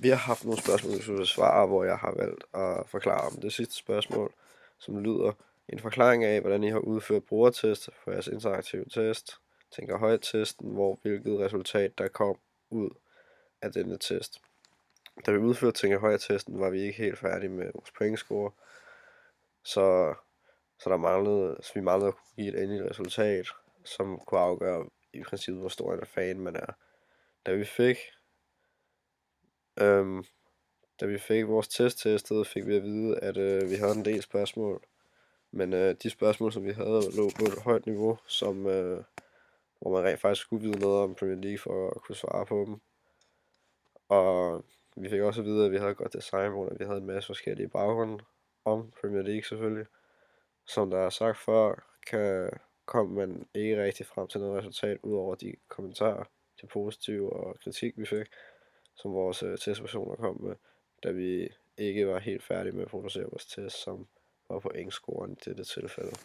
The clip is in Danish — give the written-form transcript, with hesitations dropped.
Vi har haft nogle spørgsmål, vi skulle svare, hvor jeg har valgt at forklare om det sidste spørgsmål, som lyder: en forklaring af, hvordan I har udført brugertest for jeres interaktive test, tænker højt-testen, hvor hvilket resultat der kom ud af denne test. Da vi udførte tænker højt-testen, var vi ikke helt færdige med vores pointscore, så vi manglede at kunne give et endeligt resultat, som kunne afgøre i princippet, hvor stor en fan man er. Da vi fik vores test testet, fik vi at vide, at vi havde en del spørgsmål. Men de spørgsmål, som vi havde, lå på et højt niveau, hvor man rent faktisk skulle vide noget om Premier League for at kunne svare på dem. Og vi fik også at vide, at vi havde et godt design, hvor vi havde en masse forskellige baggrunde om Premier League selvfølgelig. Som der er sagt før, kom man ikke rigtig frem til noget resultat, udover de kommentarer, de positive og kritik, vi fik, som vores testpersoner kom med, da vi ikke var helt færdige med at producere vores test, som var pointscoren i dette tilfælde.